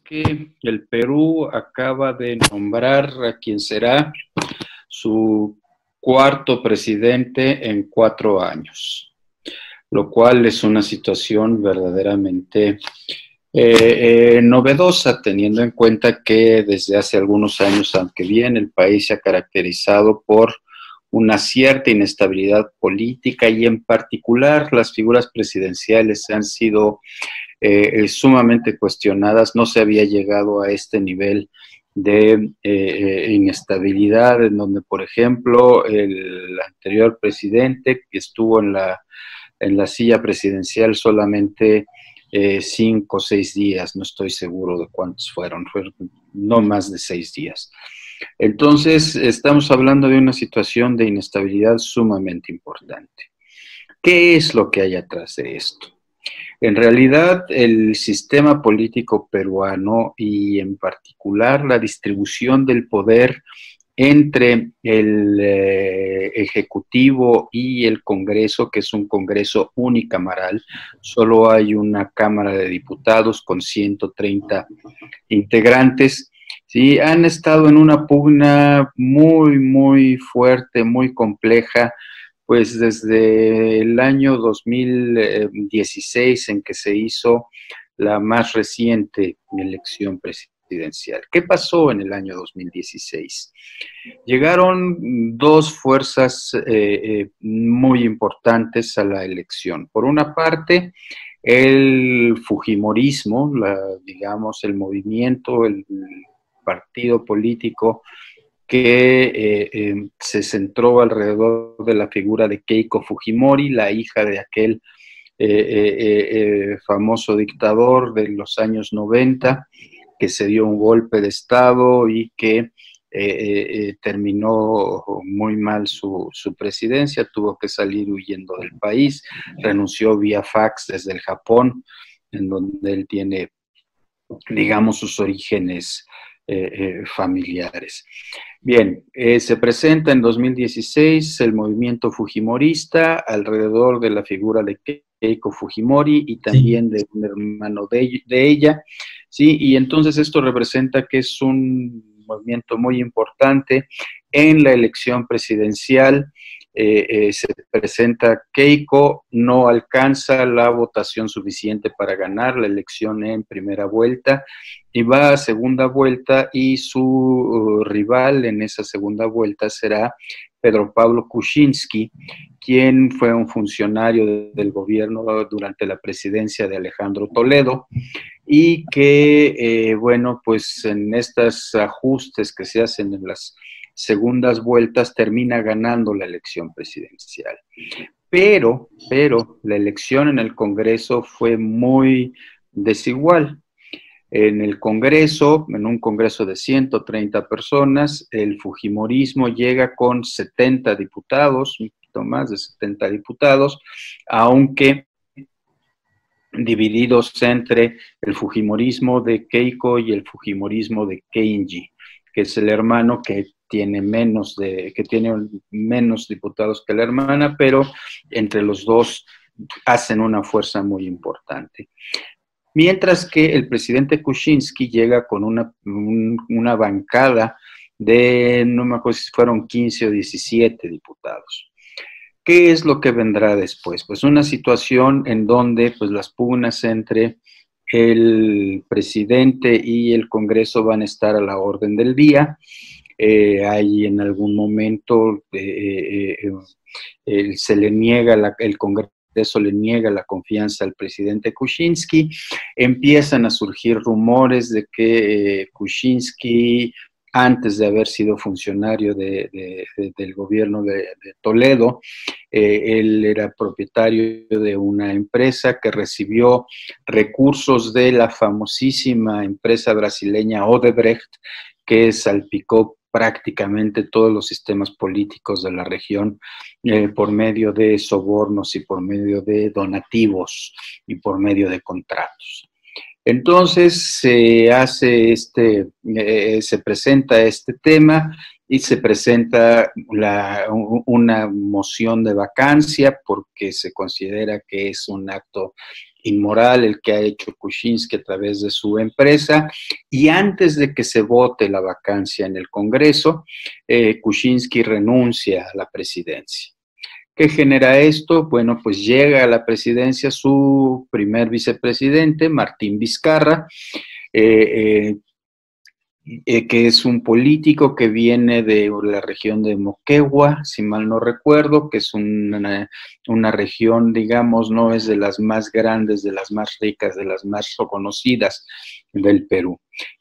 que el Perú acaba de nombrar a quien será su cuarto presidente en 4 años, lo cual es una situación verdaderamente novedosa, teniendo en cuenta que desde hace algunos años, aunque bien el país se ha caracterizado por una cierta inestabilidad política y en particular las figuras presidenciales han sido sumamente cuestionadas, no se había llegado a este nivel de inestabilidad, en donde, por ejemplo, el anterior presidente que estuvo en la silla presidencial solamente 5 o 6 días, no estoy seguro de cuántos fueron no más de 6 días. Entonces, estamos hablando de una situación de inestabilidad sumamente importante. ¿Qué es lo que hay atrás de esto? En realidad, el sistema político peruano y en particular la distribución del poder entre el Ejecutivo y el Congreso, que es un Congreso unicameral, solo hay una Cámara de Diputados con 130 integrantes, ¿sí? Han estado en una pugna muy, muy fuerte, muy compleja, pues desde el año 2016 en que se hizo la más reciente elección presidencial. ¿Qué pasó en el año 2016? Llegaron dos fuerzas muy importantes a la elección. Por una parte, el Fujimorismo, digamos, el movimiento, el partido político que se centró alrededor de la figura de Keiko Fujimori, la hija de aquel famoso dictador de los años 90, que se dio un golpe de Estado y que terminó muy mal su presidencia, tuvo que salir huyendo del país, renunció vía fax desde el Japón, en donde él tiene, digamos, sus orígenes familiares. Bien, se presenta en 2016 el movimiento fujimorista alrededor de la figura de Keiko Fujimori y Sí, también de un hermano de ella, ¿sí? Y entonces esto representa que es un movimiento muy importante en la elección presidencial. Se presenta Keiko, no alcanza la votación suficiente para ganar la elección en primera vuelta y va a segunda vuelta y su rival en esa segunda vuelta será Pedro Pablo Kuczynski, quien fue un funcionario del gobierno durante la presidencia de Alejandro Toledo y que, bueno, pues en estos ajustes que se hacen en las segundas vueltas termina ganando la elección presidencial. Pero la elección en el Congreso fue muy desigual. En el Congreso, en un Congreso de 130 personas, el Fujimorismo llega con 70 diputados, un poquito más de 70 diputados, aunque divididos entre el Fujimorismo de Keiko y el Fujimorismo de Kenji, que es el hermano que tiene menos diputados que la hermana, pero entre los dos hacen una fuerza muy importante. Mientras que el presidente Kuczynski llega con una bancada de, no me acuerdo si fueron 15 o 17 diputados. ¿Qué es lo que vendrá después? Pues una situación en donde pues, las pugnas entre el presidente y el Congreso van a estar a la orden del día. Hay en algún momento se le niega, el Congreso le niega la confianza al presidente Kuczynski, empiezan a surgir rumores de que Kuczynski, antes de haber sido funcionario del gobierno de Toledo, él era propietario de una empresa que recibió recursos de la famosísima empresa brasileña Odebrecht, que salpicó prácticamente todos los sistemas políticos de la región por medio de sobornos y por medio de donativos y por medio de contratos. Entonces se presenta este tema y se presenta una moción de vacancia porque se considera que es un acto inmoral el que ha hecho Kuczynski a través de su empresa, y antes de que se vote la vacancia en el Congreso, Kuczynski renuncia a la presidencia. ¿Qué genera esto? Bueno, pues llega a la presidencia su primer vicepresidente, Martín Vizcarra, eh, que es un político que viene de la región de Moquegua, si mal no recuerdo, que es una región, digamos, no es de las más grandes, de las más ricas, de las más conocidas del Perú.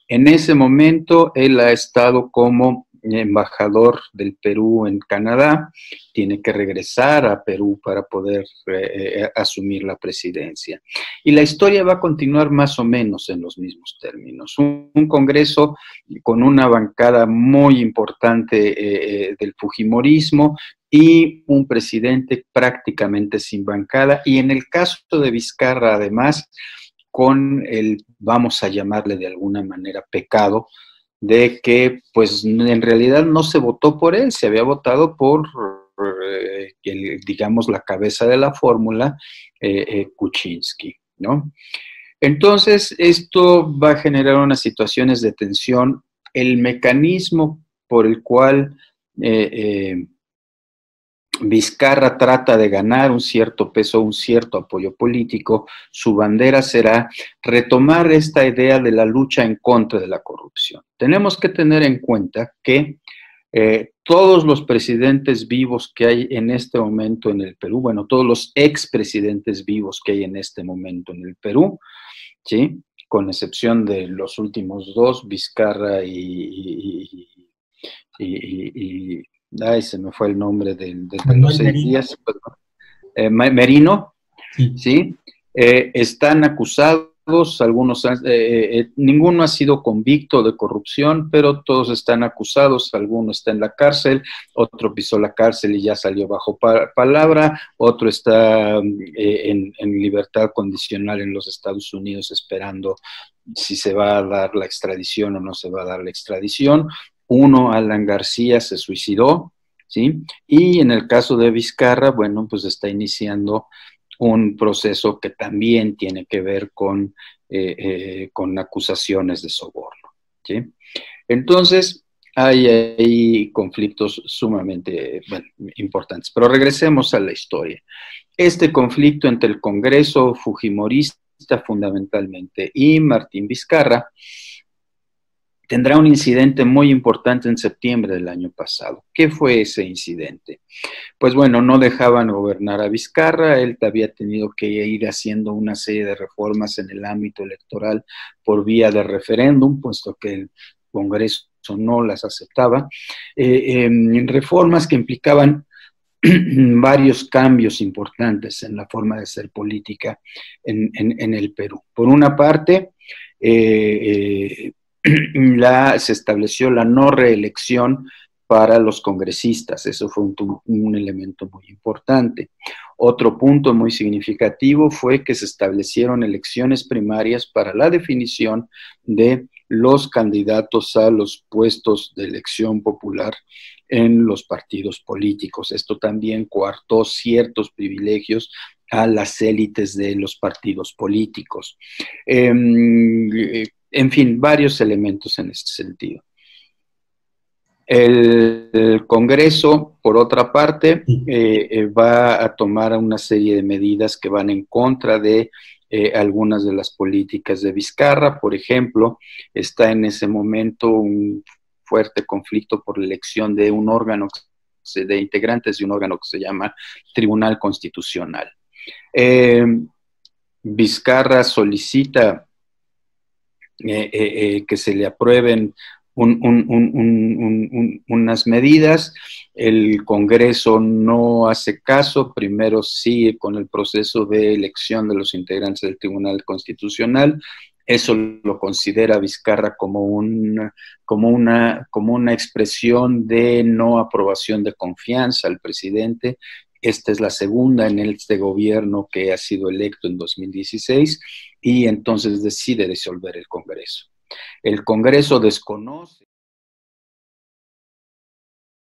En ese momento, él ha estado como embajador del Perú en Canadá, tiene que regresar a Perú para poder asumir la presidencia. Y la historia va a continuar más o menos en los mismos términos. Un Congreso con una bancada muy importante del fujimorismo y un presidente prácticamente sin bancada, y en el caso de Vizcarra, además, con el, vamos a llamarle de alguna manera, pecado, de que pues en realidad no se votó por él, se había votado por, digamos, la cabeza de la fórmula, Kuczynski, ¿no? Entonces, esto va a generar unas situaciones de tensión. El mecanismo por el cual Vizcarra trata de ganar un cierto peso, un cierto apoyo político, su bandera será retomar esta idea de la lucha en contra de la corrupción. Tenemos que tener en cuenta que todos los presidentes vivos que hay en este momento en el Perú, bueno, todos los expresidentes vivos que hay en este momento en el Perú, ¿sí? Con excepción de los últimos dos, Vizcarra ay, se me fue el nombre de los 6 días, Merino, sí, ¿sí? Están acusados, algunos, ninguno ha sido convicto de corrupción, pero todos están acusados, alguno está en la cárcel, otro pisó la cárcel y ya salió bajo palabra, otro está en libertad condicional en los Estados Unidos esperando si se va a dar la extradición o no se va a dar la extradición. Uno, Alan García, se suicidó, ¿sí? Y en el caso de Vizcarra, bueno, pues está iniciando un proceso que también tiene que ver con acusaciones de soborno, ¿sí? Entonces, hay ahí conflictos sumamente, bueno, importantes. Pero regresemos a la historia. Este conflicto entre el Congreso fujimorista fundamentalmente y Martín Vizcarra tendrá un incidente muy importante en septiembre del año pasado. ¿Qué fue ese incidente? Pues bueno, no dejaban gobernar a Vizcarra, él había tenido que ir haciendo una serie de reformas en el ámbito electoral por vía de referéndum, puesto que el Congreso no las aceptaba, reformas que implicaban varios cambios importantes en la forma de hacer política en el Perú. Por una parte, se estableció la no reelección para los congresistas, eso fue un elemento muy importante. Otro punto muy significativo fue que se establecieron elecciones primarias para la definición de los candidatos a los puestos de elección popular en los partidos políticos. Esto también coartó ciertos privilegios a las élites de los partidos políticos. En fin, varios elementos en este sentido. El Congreso, por otra parte, va a tomar una serie de medidas que van en contra de algunas de las políticas de Vizcarra. Por ejemplo, está en ese momento un fuerte conflicto por la elección de un órgano, de integrantes de un órgano que se llama Tribunal Constitucional. Vizcarra solicita que se le aprueben unas medidas, el Congreso no hace caso, primero sigue con el proceso de elección de los integrantes del Tribunal Constitucional, eso lo considera Vizcarra como una expresión de no aprobación de confianza al presidente, Esta es la segunda en este gobierno que ha sido electo en 2016 y entonces decide disolver el Congreso. El Congreso desconoce